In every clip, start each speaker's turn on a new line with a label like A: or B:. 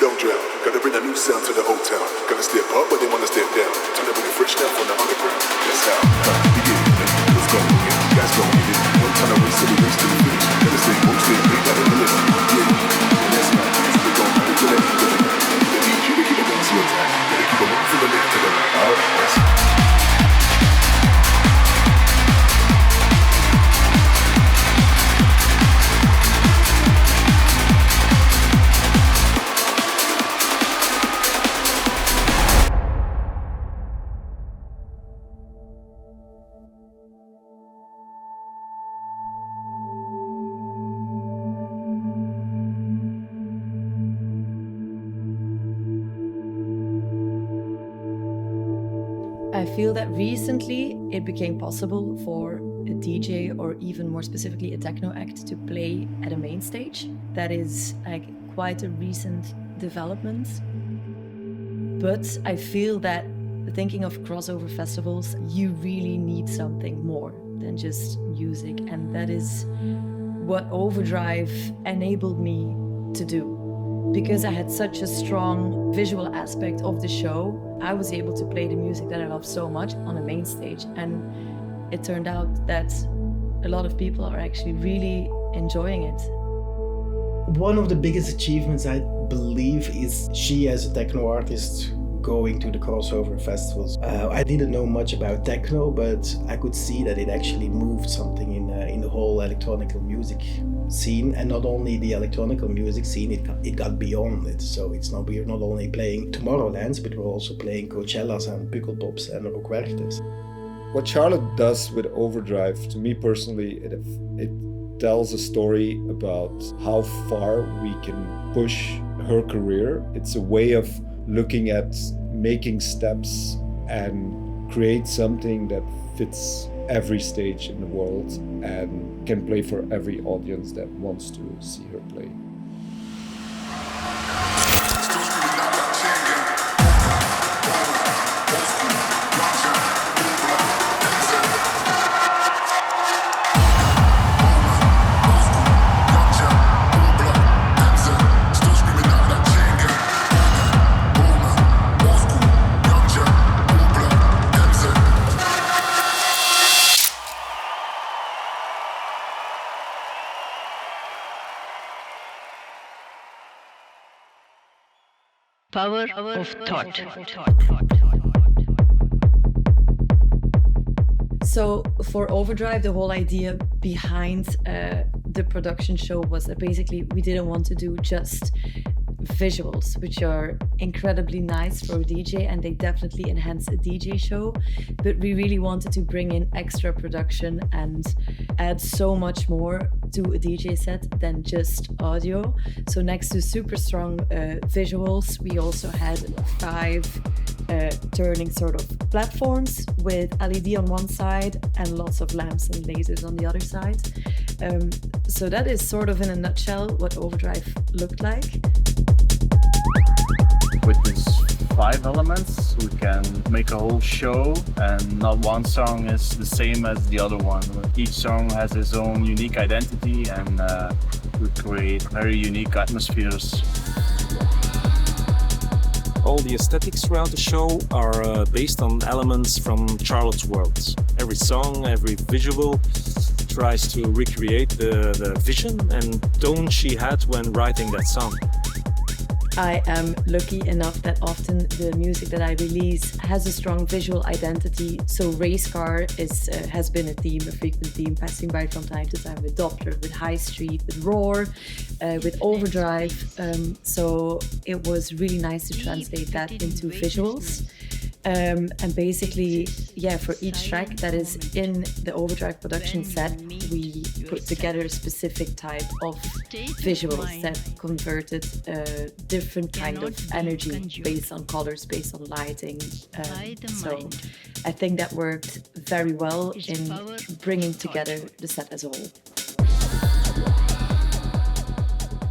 A: don't drown. Gotta bring a new sound to the old town. Gotta step up, but they wanna step down. Time to bring it fresh down from the underground. That's how. We get it. Let's go. Yeah, guys gon' get it. One time to race to the finish. Gotta stay woke, stay big, gotta listen. Yeah, and that's not easy. We gon' run into that. The DJ to keep it going to attack. Gotta keep it moving from the left to the right. Alright, that's it.
B: I feel that recently it became possible for a DJ or even more specifically a techno act to play at a main stage. That is like quite a recent development. But I feel that thinking of crossover festivals, you really need something more than just music. And that is what Overdrive enabled me to do. Because I had such a strong visual aspect of the show, I was able to play the music that I love so much on a main stage. And it turned out that a lot of people are actually really enjoying it.
C: One of the biggest achievements, I believe, is she as a techno artist going to the crossover festivals. I didn't know much about techno, but I could see that it actually moved something in the whole electronic music scene, and not only the electronic music scene, it got beyond it. So we're not only playing Tomorrowlands, but we're also playing Coachellas and Pukkelpops and Rock Werchters.
D: What Charlotte does with Overdrive, to me personally, it tells a story about how far we can push her career. It's a way of looking at making steps and create something that fits every stage in the world and can play for every audience that wants to see her play.
E: Power of thought.
B: So for Overdrive, the whole idea behind the production show was that basically we didn't want to do just visuals, which are incredibly nice for a DJ and they definitely enhance a DJ show, but we really wanted to bring in extra production and add so much more to a DJ set than just audio. So next to super strong visuals, we also had 5 turning sort of platforms with LED on one side and lots of lamps and lasers on the other side. So that is sort of in a nutshell what Overdrive looked like.
F: With these 5 elements, we can make a whole show, and not one song is the same as the other one. Each song has its own unique identity, and we create very unique atmospheres.
G: All the aesthetics around the show are based on elements from Charlotte's world. Every song, every visual tries to recreate the vision and tone she had when writing that song.
B: I am lucky enough that often the music that I release has a strong visual identity. So race car has been a frequent theme passing by from time to time with Doppler, with High Street, with Roar, with Overdrive. So it was really nice to translate that into visuals. And basically, for each track that is in the Overdrive production set, we put together a specific type of visuals that converted different kind of energy based on colors, based on lighting. So I think that worked very well in bringing together the set as a whole.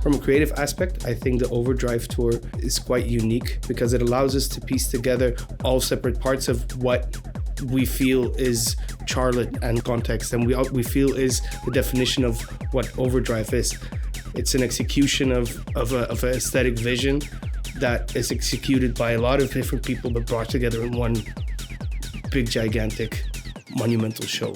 H: From a creative aspect, I think the Overdrive tour is quite unique because it allows us to piece together all separate parts of what we feel is Charlotte and context, and we feel is the definition of what Overdrive is. It's an execution of an aesthetic vision that is executed by a lot of different people but brought together in one big, gigantic, monumental show.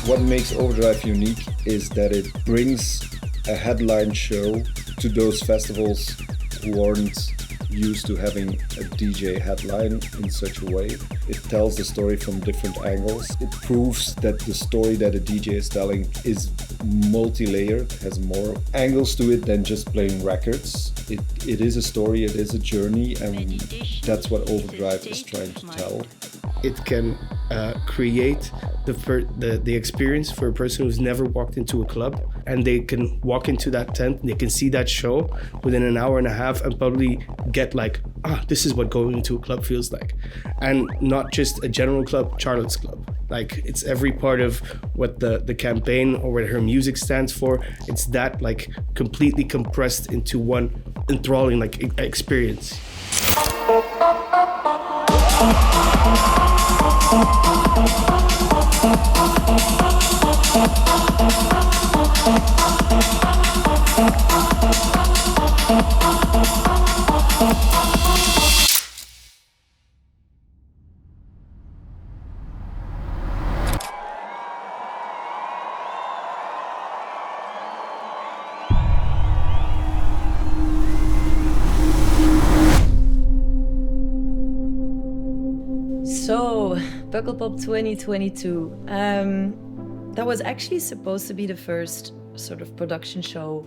D: What makes Overdrive unique is that it brings a headline show to those festivals who aren't used to having a DJ headline in such a way. It tells the story from different angles. It proves that the story that a DJ is telling is multi-layered, has more angles to it than just playing records. It is a story, it is a journey, and that's what Overdrive is trying to tell.
H: It can create the experience for a person who's never walked into a club, and they can walk into that tent, they can see that show within an hour and a half and probably get like, this is what going into a club feels like. And not just a general club, Charlotte's Club. Like, it's every part of what the campaign or what her music stands for. It's that like completely compressed into one enthralling like experience.
B: So, Pukkelpop 2022. That was actually supposed to be the first sort of production show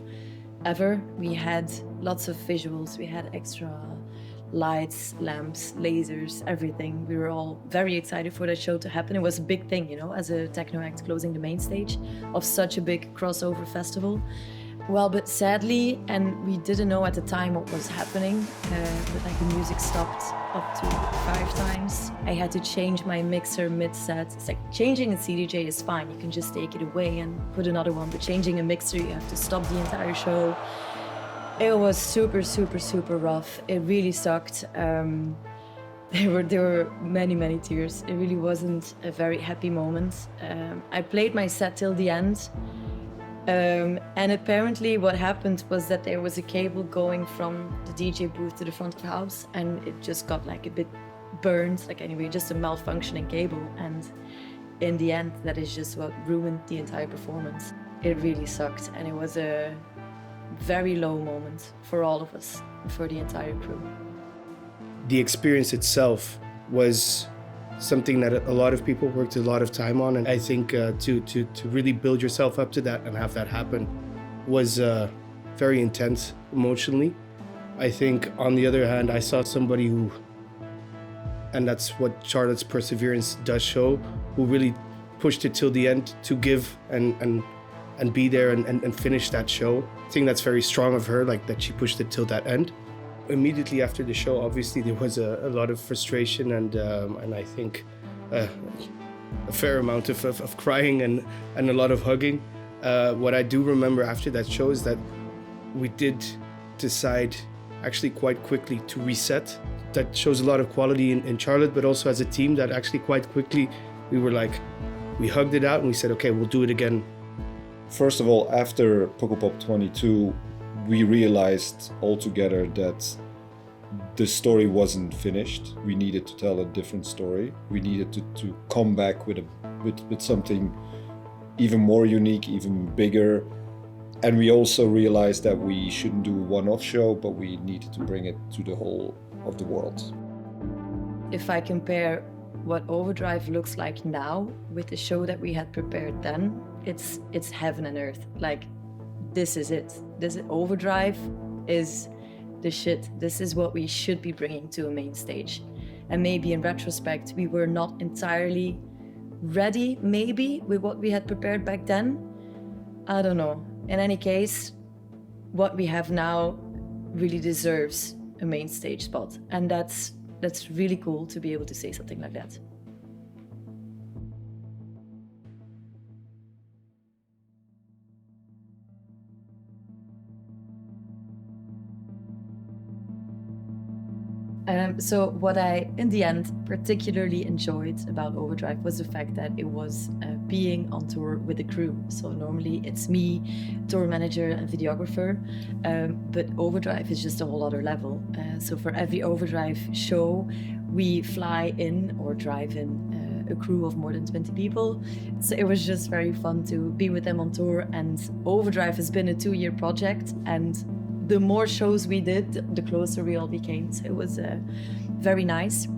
B: ever. We had lots of visuals, we had extra lights, lamps, lasers, everything. We were all very excited for that show to happen. It was a big thing, you know, as a techno act closing the main stage of such a big crossover festival. Well, but sadly, and we didn't know at the time what was happening, but like the music stopped up to 5 times. I had to change my mixer mid-set. It's like changing a CDJ is fine, you can just take it away and put another one, but changing a mixer, you have to stop the entire show. It was super, super, super rough. It really sucked. There were many, many tears. It really wasn't a very happy moment. I played my set till the end. And apparently what happened was that there was a cable going from the DJ booth to the front of the house, and it just got like a bit burned, like anyway, just a malfunctioning cable. And in the end, that is just what ruined the entire performance. It really sucked, and it was a very low moment for all of us, for the entire crew.
H: The experience itself was something that a lot of people worked a lot of time on, and I think to really build yourself up to that and have that happen was very intense emotionally. I think on the other hand, I saw somebody who, and that's what Charlotte's perseverance does show, who really pushed it till the end to give and be there and finish that show. I think that's very strong of her, like that she pushed it till that end. Immediately after the show, obviously there was a lot of frustration and I think a fair amount of crying and a lot of hugging. What I do remember after that show is that we did decide actually quite quickly to reset. That shows a lot of quality in Charlotte, but also as a team that actually quite quickly we were like, we hugged it out and we said, okay, we'll do it again.
D: First of all, after Pukkelpop 22, we realized altogether that the story wasn't finished. We needed to tell a different story. We needed to come back with something even more unique, even bigger. And we also realized that we shouldn't do a one-off show, but we needed to bring it to the whole of the world.
B: If I compare what Overdrive looks like now with the show that we had prepared then, it's heaven and earth. Like, this is it. Overdrive is the shit. This is what we should be bringing to a main stage. And maybe in retrospect, we were not entirely ready, maybe, with what we had prepared back then. I don't know. In any case, what we have now really deserves a main stage spot. And that's really cool to be able to say something like that. So what I, in the end, particularly enjoyed about Overdrive was the fact that it was being on tour with the crew. So normally it's me, tour manager and videographer, but Overdrive is just a whole other level. So for every Overdrive show, we fly in or drive in a crew of more than 20 people. So it was just very fun to be with them on tour. And Overdrive has been a 2-year project, and the more shows we did, the closer we all became. So it was very nice.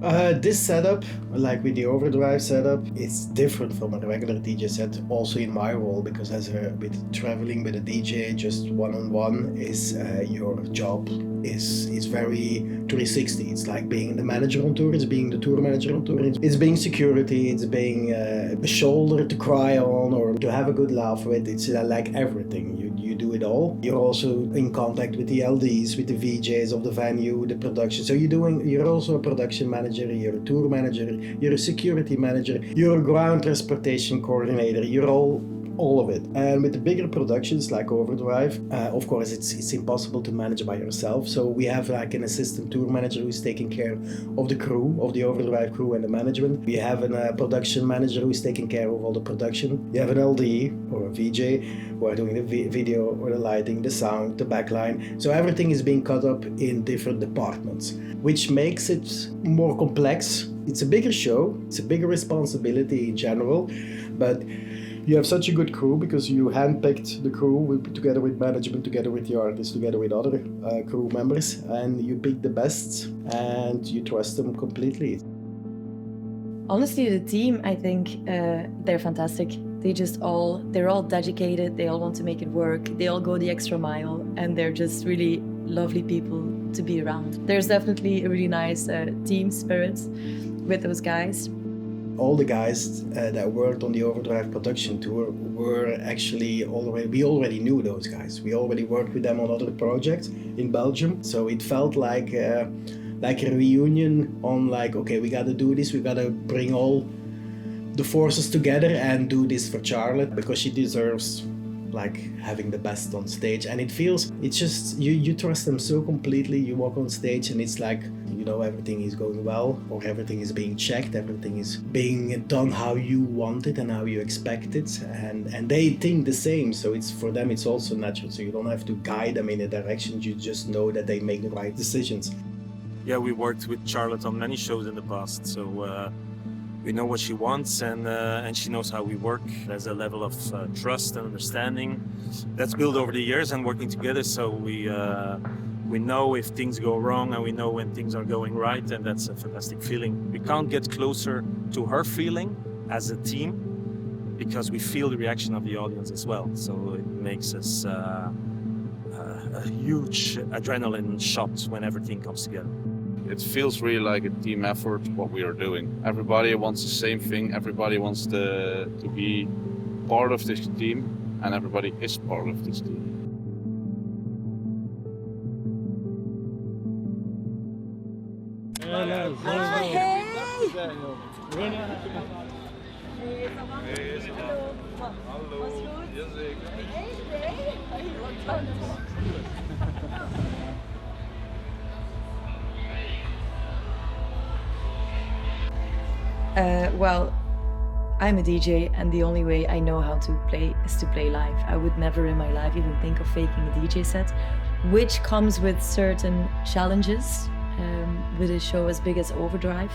C: This setup, like with the Overdrive setup, it's different from a regular DJ set, also in my role, because with traveling with a DJ just one-on-one is your job is very 360. It's like being the manager on tour, it's being the tour manager on tour, it's being security, it's being a shoulder to cry on or to have a good laugh with. It's like everything. You do it all. You're also in contact with the LDs, with the VJs of the venue, the production. So you're also a production manager, you're a tour manager, you're a security manager, you're a ground transportation coordinator, you're all of it. And with the bigger productions like Overdrive, of course it's impossible to manage by yourself. So we have like an assistant tour manager who's taking care of the crew, of the Overdrive crew and the management. We have a production manager who's taking care of all the production. You have an LD or a VJ who are doing the video or the lighting, the sound, the backline. So everything is being cut up in different departments, which makes it more complex. It's a bigger show, it's a bigger responsibility in general, but you have such a good crew because you handpicked the crew together with management, together with the artists, together with other crew members, and you pick the best and you trust them completely.
B: Honestly, the team, I think they're fantastic. They're all dedicated, they all want to make it work, they all go the extra mile, and they're just really lovely people to be around. There's definitely a really nice team spirit with those guys.
C: All the guys that worked on the Overdrive Production tour were actually we already knew those guys. We already worked with them on other projects in Belgium. So it felt like a reunion on like, okay, we gotta do this, we gotta bring all the forces together and do this for Charlotte because she deserves like having the best on stage. And it's just, you trust them so completely. You walk on stage and it's like, you know, everything is going well, or everything is being checked, everything is being done how you want it and how you expect it, and they think the same, so it's for them it's also natural, so you don't have to guide them in a direction, you just know that they make the right decisions.
G: Yeah, we worked with Charlotte on many shows in the past, so we know what she wants, and she knows how we work. There's a level of trust and understanding that's built over the years and working together, so we know if things go wrong and we know when things are going right, and that's a fantastic feeling. We can't get closer to her feeling as a team because we feel the reaction of the audience as well. So it makes us a huge adrenaline shot when everything comes together.
I: It feels really like a team effort, what we are doing. Everybody wants the same thing, everybody wants to be part of this team, and everybody is part of this team.
B: Well, I'm a DJ, and the only way I know how to play is to play live. I would never in my life even think of faking a DJ set, which comes with certain challenges with a show as big as Overdrive,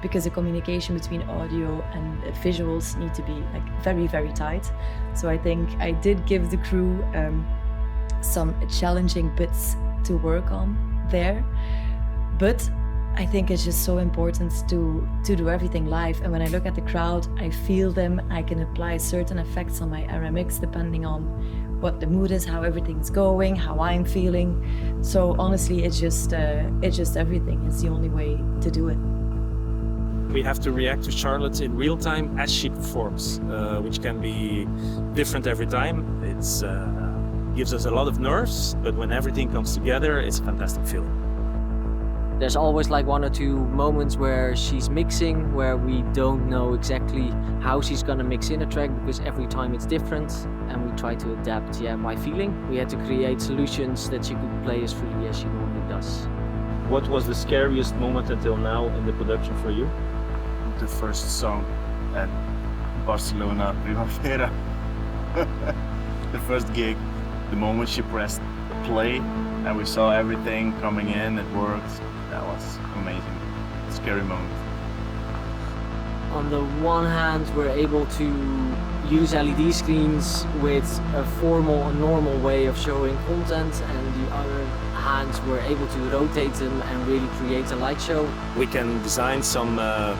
B: because the communication between audio and visuals need to be like very, very tight. So I think I did give the crew some challenging bits to work on there, but I think it's just so important to do everything live. And when I look at the crowd, I feel them. I can apply certain effects on my RMX depending on what the mood is, how everything's going, how I'm feeling. So honestly, it's just everything. It's the only way to do it.
G: We have to react to Charlotte in real time as she performs, which can be different every time. It gives us a lot of nerves, but when everything comes together, it's a fantastic feeling.
J: There's always like 1 or 2 moments where she's mixing, where we don't know exactly how she's gonna mix in a track, because every time it's different, and we try to adapt my feeling. We had to create solutions that she could play as freely as she normally does.
G: What was the scariest moment until now in the production for you?
F: The first song at Barcelona Primavera. The first gig, the moment she pressed play and we saw everything coming in, it worked. That was amazing. Scary moment.
J: On the one hand, we're able to use LED screens with a formal and normal way of showing content, and the other hand, we're able to rotate them and really create a light show.
G: We can design some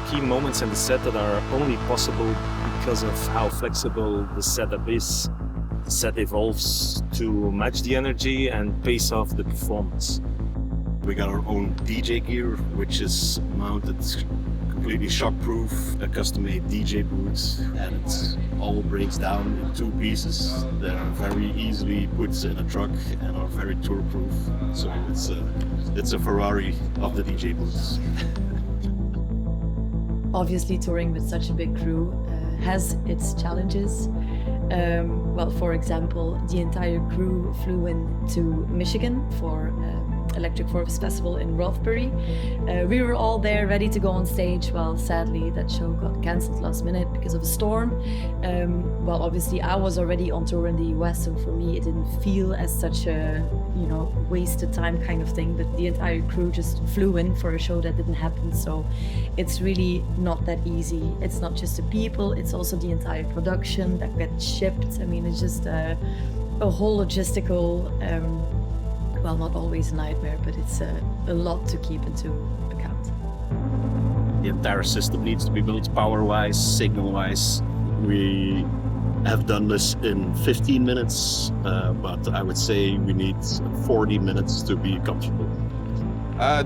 G: key moments in the set that are only possible because of how flexible the setup is. The set evolves to match the energy and pace off the performance.
K: We got our own DJ gear, which is mounted completely shockproof, a custom-made DJ booth, and it all breaks down in two pieces that are very easily put in a truck and are very tour-proof. So it's a Ferrari of the DJ booths.
B: Obviously, touring with such a big crew has its challenges. Well, for example, the entire crew flew into Michigan for Electric Forest Festival in Rothbury. We were all there ready to go on stage. Well, sadly, that show got cancelled last minute because of a storm. Well, obviously, I was already on tour in the US, so for me, it didn't feel as such a, wasted time kind of thing. But the entire crew just flew in for a show that didn't happen. So it's really not that easy. It's not just the people, it's also the entire production that gets shipped. I mean, it's just a whole logistical, well, not always a nightmare, but it's a lot to keep into account.
K: The entire system needs to be built power-wise, signal-wise. We have done this in 15 minutes, but I would say we need 40 minutes to be comfortable.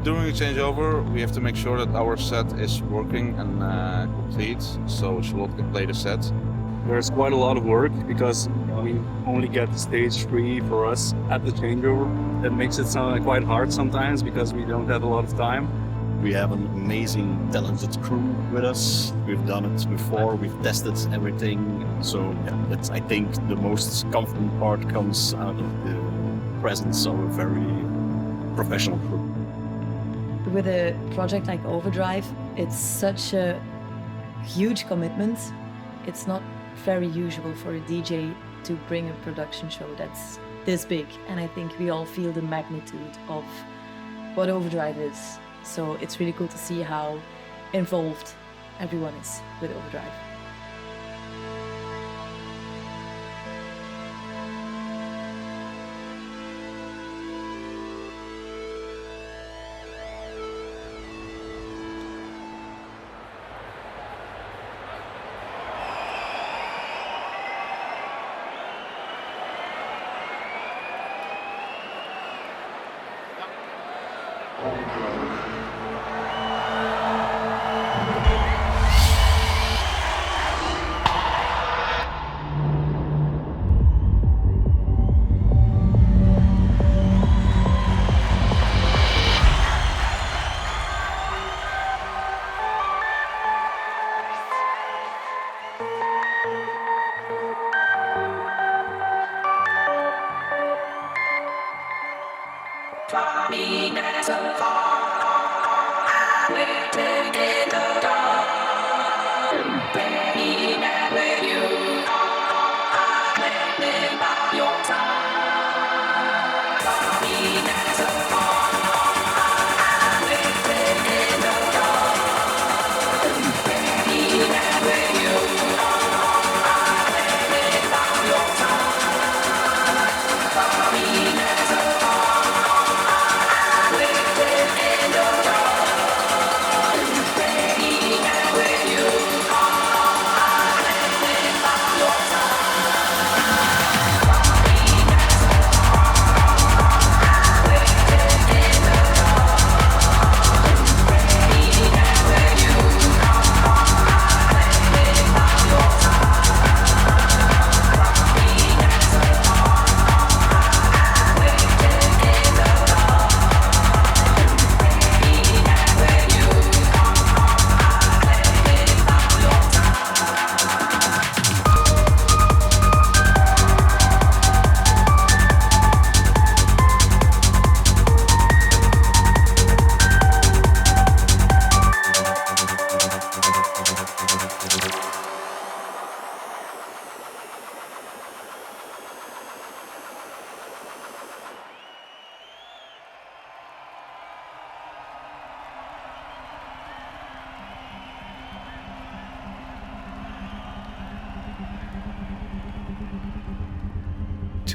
I: During a changeover, we have to make sure that our set is working and complete, so Charlotte can play the set.
G: There's quite a lot of work because we only get the stage free for us at the changeover. That makes it sound quite hard sometimes because we don't have a lot of time.
K: We have an amazing, talented crew with us. We've done it before, we've tested everything. So yeah, I think the most confident part comes out of the presence of a very professional crew.
B: With a project like Overdrive, it's such a huge commitment. It's not very usual for a DJ to bring a production show that's this big, and I think we all feel the magnitude of what Overdrive is. So it's really cool to see how involved everyone is with Overdrive.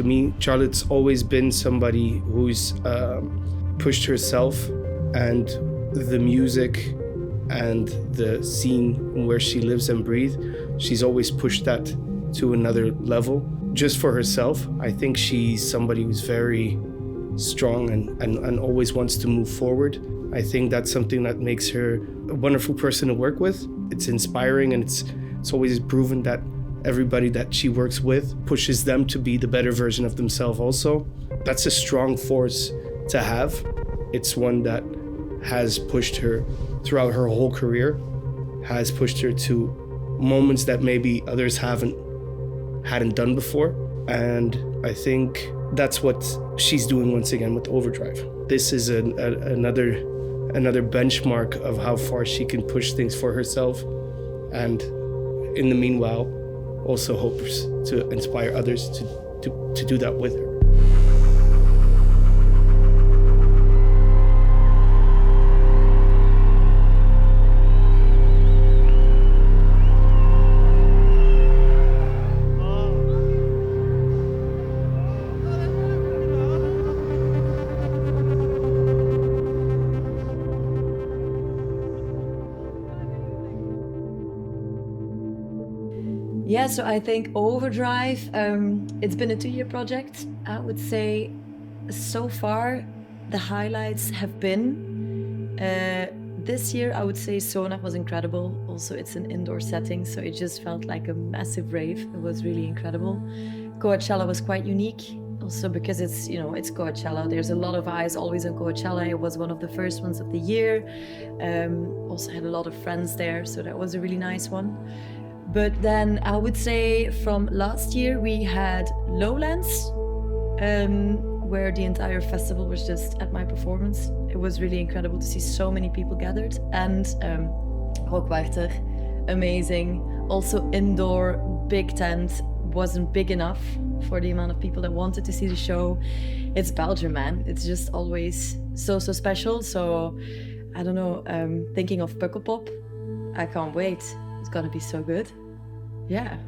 H: to me, Charlotte's always been somebody who's pushed herself and the music and the scene where she lives and breathes. She's always pushed that to another level just for herself. I think she's somebody who's very strong and always wants to move forward. I think that's something that makes her a wonderful person to work with. It's inspiring, and it's always proven that everybody that she works with pushes them to be the better version of themselves also. That's a strong force to have. It's one that has pushed her throughout her whole career, has pushed her to moments that maybe others hadn't done before. And I think that's what she's doing once again with Overdrive. This is another benchmark of how far she can push things for herself, and in the meanwhile also hopes to inspire others to do that with her.
B: Yeah, so I think Overdrive, it's been a 2-year project. I would say so far the highlights have been, this year I would say Sona was incredible. Also it's an indoor setting, so it just felt like a massive rave. It was really incredible. Coachella was quite unique, also because it's Coachella. There's a lot of eyes always on Coachella. It was one of the first ones of the year. Also had a lot of friends there, so that was a really nice one. But then I would say from last year we had Lowlands, where the entire festival was just at my performance. It was really incredible to see so many people gathered. And Witte, amazing. Also indoor, big tent, wasn't big enough for the amount of people that wanted to see the show. It's Belgium, man. It's just always so special. So I don't know, thinking of Pukkelpop, I can't wait. It's gonna be so good. Yeah.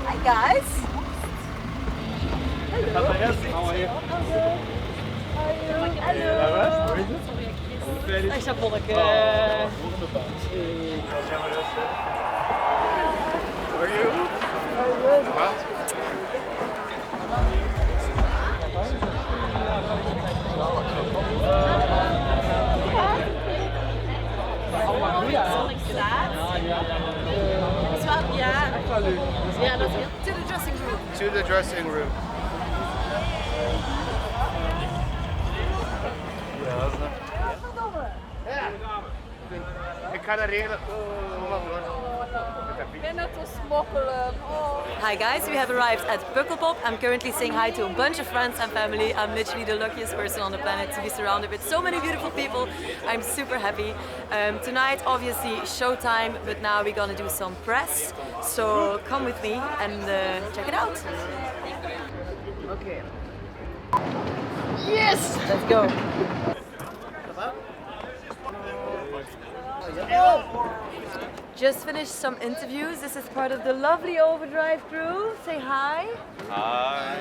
B: Hi guys. Hello. How are you? Hello. Echt een bolletje.
L: How are you?
M: Ja, dat is to the dressing room.
L: To the dressing room. Ik ga dat regelen.
B: Hi guys, we have arrived at Pukkelpop. I'm currently saying hi to a bunch of friends and family. I'm literally the luckiest person on the planet to be surrounded with so many beautiful people. I'm super happy. Tonight obviously showtime, but now we're gonna do some press. So come with me and check it out. Okay. Yes! Let's go. Just finished some interviews. This is part of the lovely Overdrive crew. Say hi.
L: Hi.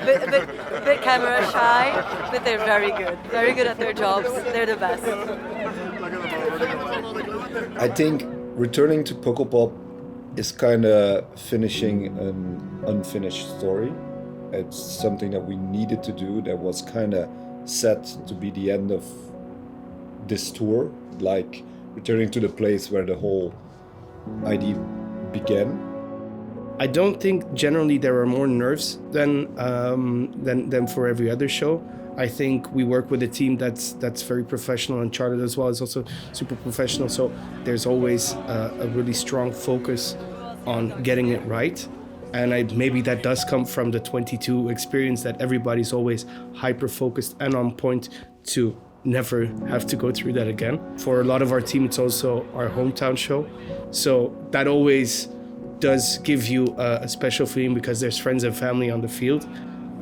B: Bit camera shy, but they're very good at their jobs. They're the best.
D: I think returning to Pukkelpop is kind of finishing an unfinished story. It's something that we needed to do that was kind of set to be the end of this tour, like returning to the place where the whole idea began.
H: I don't think generally there are more nerves than for every other show. I think we work with a team that's very professional, and Charlotte as well is also super professional. So there's always a really strong focus on getting it right. And maybe that does come from the 22 experience, that everybody's always hyper-focused and on point to never have to go through that again. For a lot of our team, it's also our hometown show. So that always does give you a special feeling because there's friends and family on the field.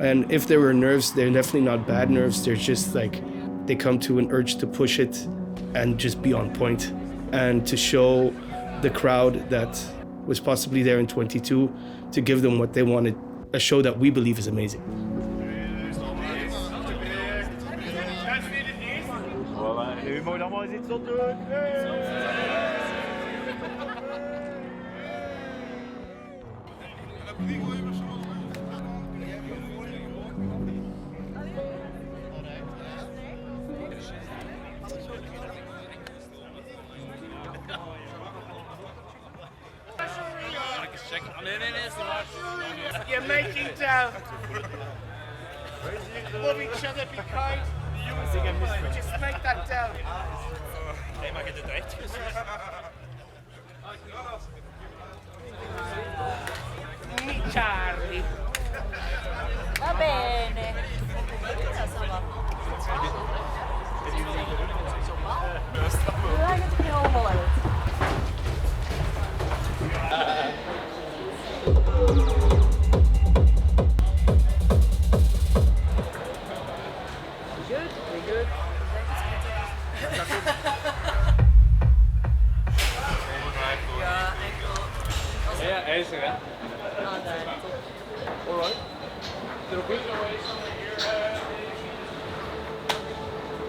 H: And if there were nerves, they're definitely not bad nerves. They're just like, they come to an urge to push it and just be on point and to show the crowd that was possibly there in 22 to give them what they wanted, a show that we believe is amazing.
L: You're making down. Love each other, be kind. Just make that down. Hey, mag je dit echt? Mi Charlie.
M: Va bene.
J: Good, very good.
I: Ja, ijzer hè? Alright.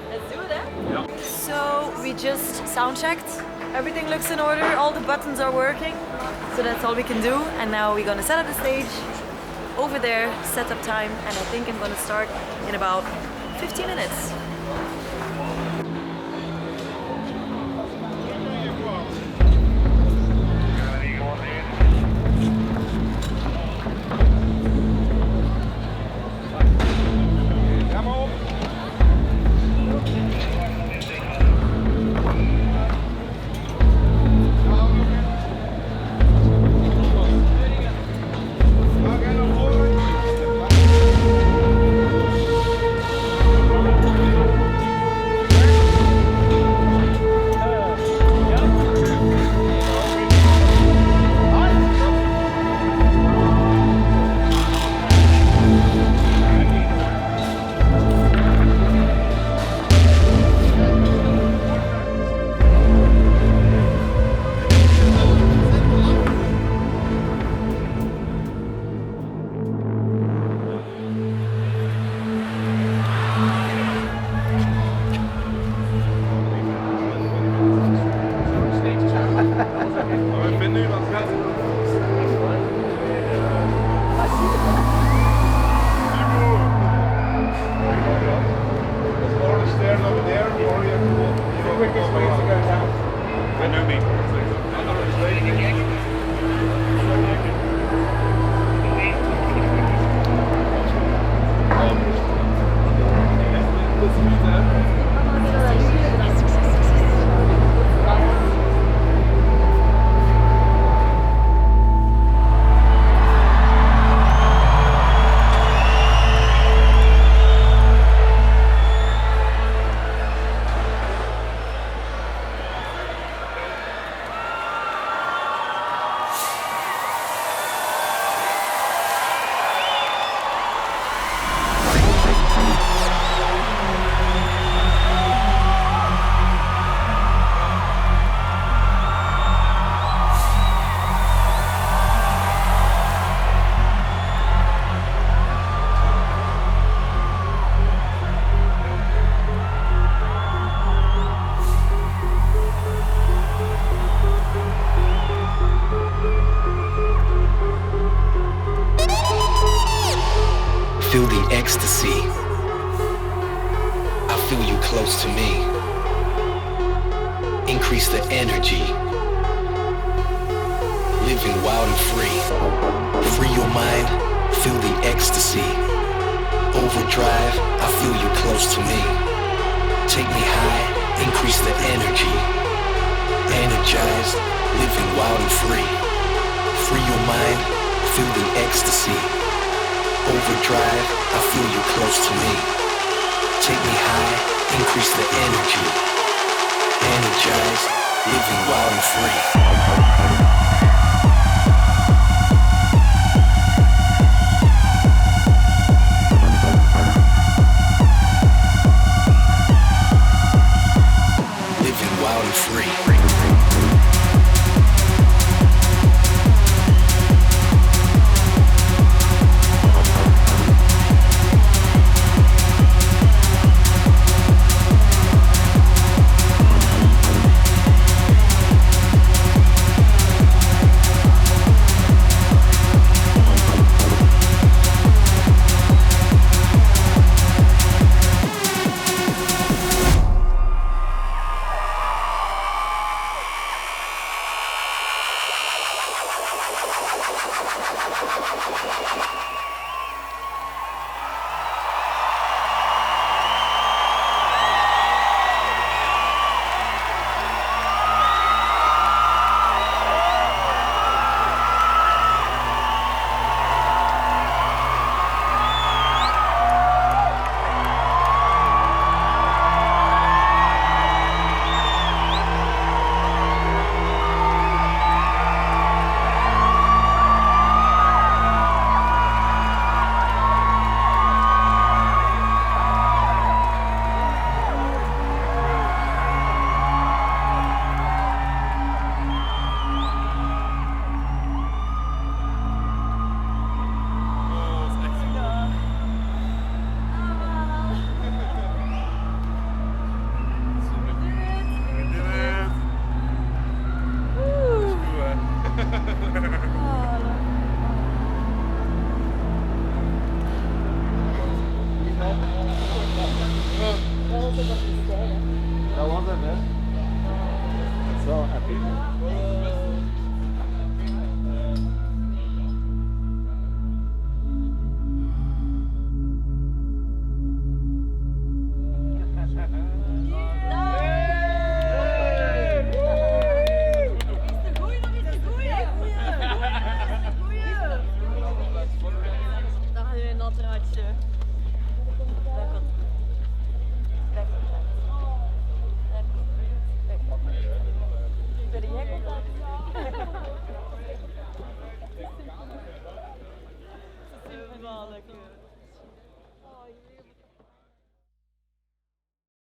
B: Let's do that. So we just sound checked. Everything looks in order. All the buttons are working. So that's all we can do. And now we're gonna set up the stage over there, set up time, and I think I'm gonna start in about 15 minutes.
N: Feel the ecstasy. I feel you close to me. Increase the energy. Living wild and free. Free your mind. Feel the ecstasy. Overdrive. I feel you close to me. Take me high. Increase the energy. Energized. Living wild and free. Free your mind. Feel the ecstasy. Overdrive, I feel you close to me. Take me high, increase the energy. Energized, living wild and free.
D: Dat was hem, hè? Dat is wel happy.